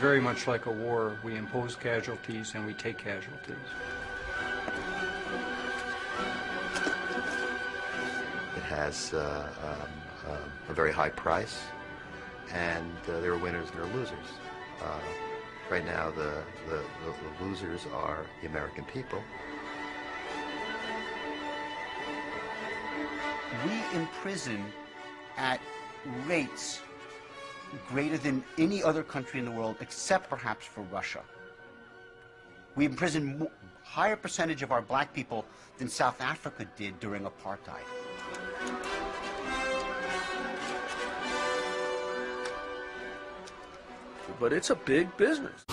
very much like a war. We impose casualties and we take casualties. It has a very high price, and there are winners and there are losers. Right now, the losers are the American people. We imprison at rates greater than any other country in the world, except perhaps for Russia. We imprison a higher percentage of our black people than South Africa did during apartheid. But it's a big business.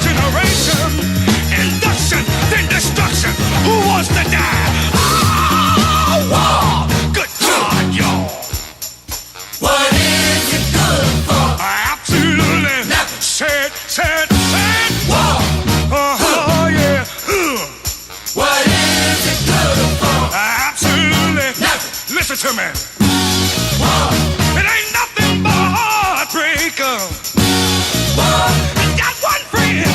Generation, induction, then destruction. Who wants to die? Oh, war! Good God, y'all. What is it good for? Absolutely. Never. Said. War. Yeah. What is it good for? Absolutely. Never. Listen to me. War. It ain't nothing but a heartbreaker. War.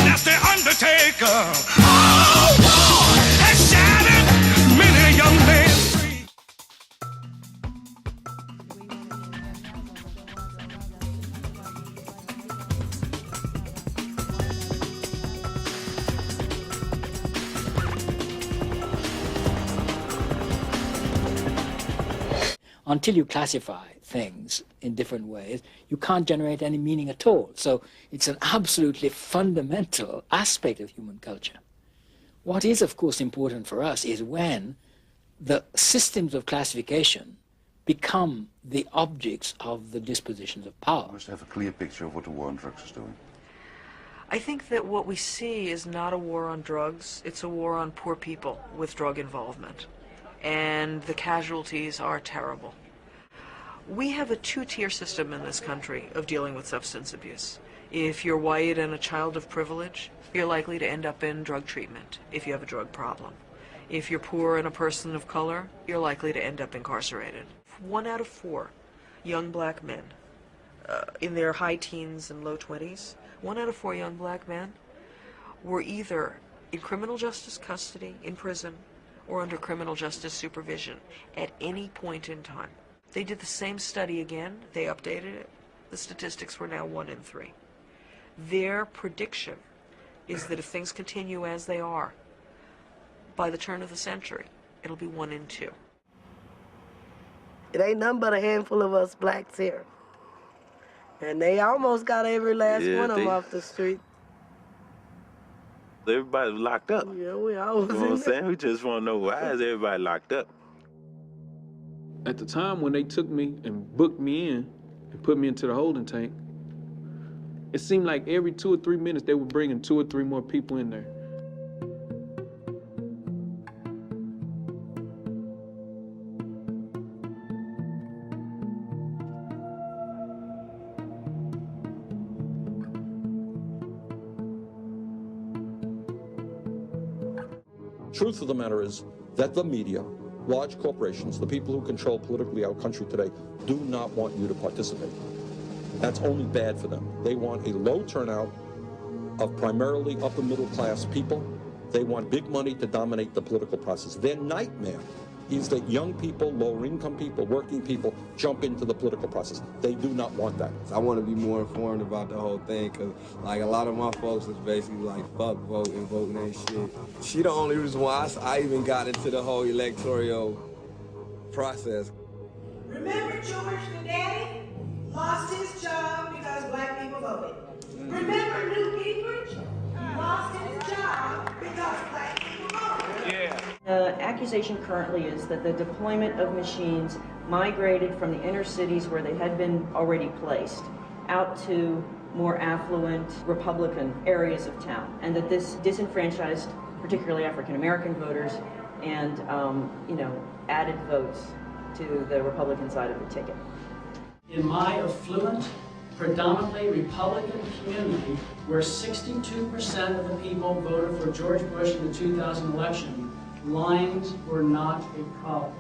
That's the Undertaker. Oh, war has shattered many young men's dreams. Until you classify things in different ways, you can't generate any meaning at all. So it's an absolutely fundamental aspect of human culture. What is, of course, important for us is when the systems of classification become the objects of the dispositions of power. We must have a clear picture of what the war on drugs is doing. I think that what we see is not a war on drugs, it's a war on poor people with drug involvement. And the casualties are terrible. We have a two-tier system in this country of dealing with substance abuse. If you're white and a child of privilege, you're likely to end up in drug treatment if you have a drug problem. If you're poor and a person of color, you're likely to end up incarcerated. 1 out of 4 young black men in their high teens and low 20s, 1 out of 4 young black men were either in criminal justice custody, in prison, or under criminal justice supervision at any point in time. They did the same study again, they updated it. The statistics were now 1 in 3. Their prediction is that if things continue as they are, by the turn of the century, it'll be 1 in 2. It ain't nothing but a handful of us blacks here. And they almost got every last one of them off the street. Everybody's locked up. Yeah, we always. You know what I'm saying? We just want to know why is everybody locked up. At the time when they took me and booked me in and put me into the holding tank, it seemed like every 2 or 3 minutes they were bringing 2 or 3 more people in there. Truth of the matter is that the media, large corporations, the people who control politically our country today, do not want you to participate. That's only bad for them. They want a low turnout of primarily upper middle class people. They want big money to dominate the political process. Their nightmare is that young people, lower income people, working people jump into the political process. They do not want that. I want to be more informed about the whole thing because like a lot of my folks is basically like fuck voting, voting ain't shit. She the only reason why I even got into the whole electoral process. Remember George the Daddy lost his job because black people voted. Remember Newt Gingrich lost his job because black people voted. Yeah. The accusation currently is that the deployment of machines migrated from the inner cities where they had been already placed out to more affluent Republican areas of town, and that this disenfranchised particularly African American voters and added votes to the Republican side of the ticket. In my affluent, predominantly Republican community where 62% of the people voted for George Bush in the 2000 election, lines were not a problem.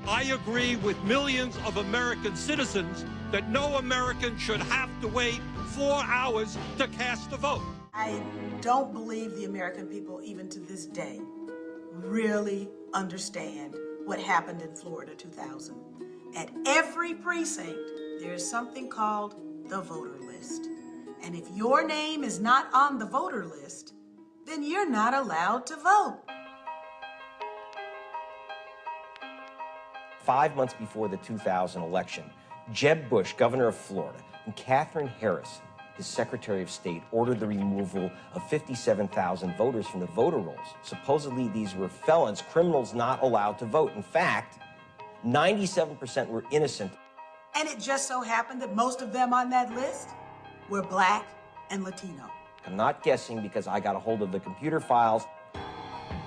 I agree with millions of American citizens that no American should have to wait 4 hours to cast a vote. I don't believe the American people, even to this day, really understand what happened in Florida 2000. At every precinct, there's something called the voter list. And if your name is not on the voter list, then you're not allowed to vote. 5 months before the 2000 election, Jeb Bush, governor of Florida, and Katherine Harris, his Secretary of State, ordered the removal of 57,000 voters from the voter rolls. Supposedly, these were felons, criminals not allowed to vote. In fact, 97% were innocent. And it just so happened that most of them on that list were Black and Latino. I'm not guessing because I got a hold of the computer files.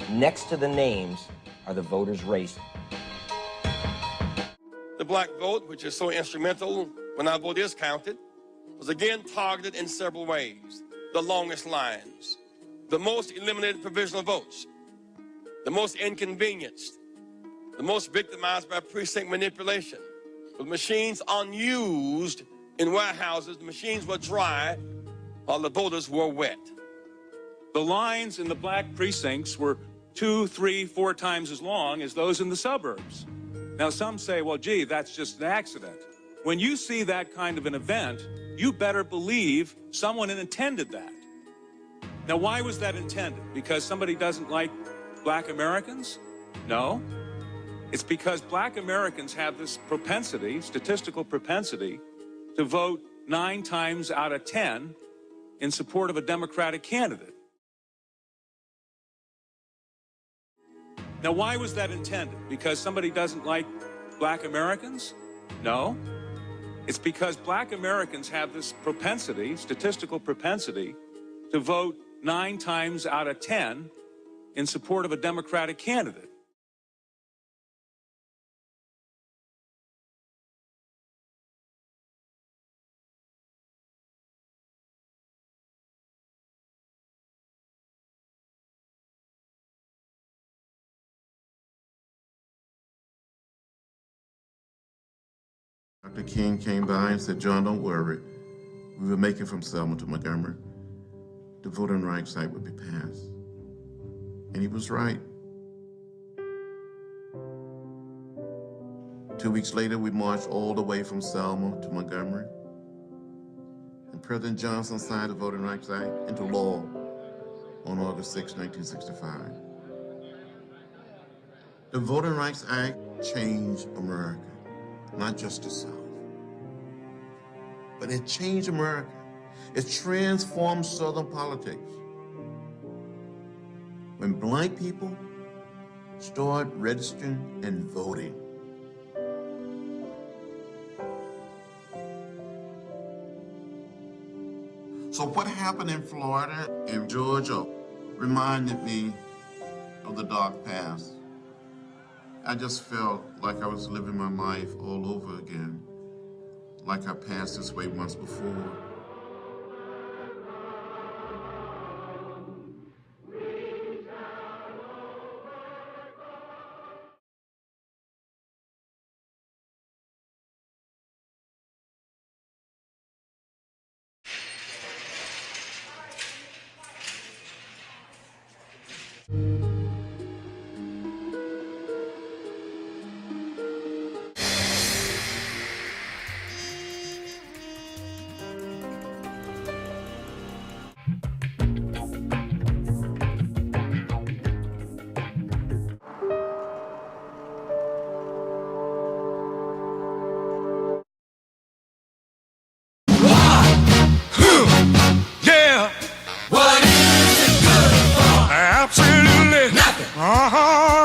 Next to the names are the voters' race. The black vote, which is so instrumental when our vote is counted, was again targeted in several ways. The longest lines, the most eliminated provisional votes, the most inconvenienced, the most victimized by precinct manipulation, with machines unused in warehouses. The machines were dry while the voters were wet. The lines in the black precincts were 2, 3, 4 times as long as those in the suburbs. Now, some say, well, gee, that's just an accident. When you see that kind of an event, you better believe someone intended that. Now, why was that intended? Because somebody doesn't like black Americans? No. It's because black Americans have this propensity, statistical propensity, to vote 9 times out of 10 in support of a Democratic candidate. Now, why was that intended? Because somebody doesn't like black Americans? No. It's because black Americans have this propensity, statistical propensity, to vote 9 times out of 10 in support of a Democratic candidate. Dr. King came by and said, John, don't worry. We were making from Selma to Montgomery. The Voting Rights Act would be passed. And he was right. 2 weeks later, we marched all the way from Selma to Montgomery. And President Johnson signed the Voting Rights Act into law on August 6, 1965. The Voting Rights Act changed America. Not just the South, but it changed America. It transformed Southern politics. When black people started registering and voting. So what happened in Florida and Georgia reminded me of the dark past. I just felt like I was living my life all over again, like I passed this way once before.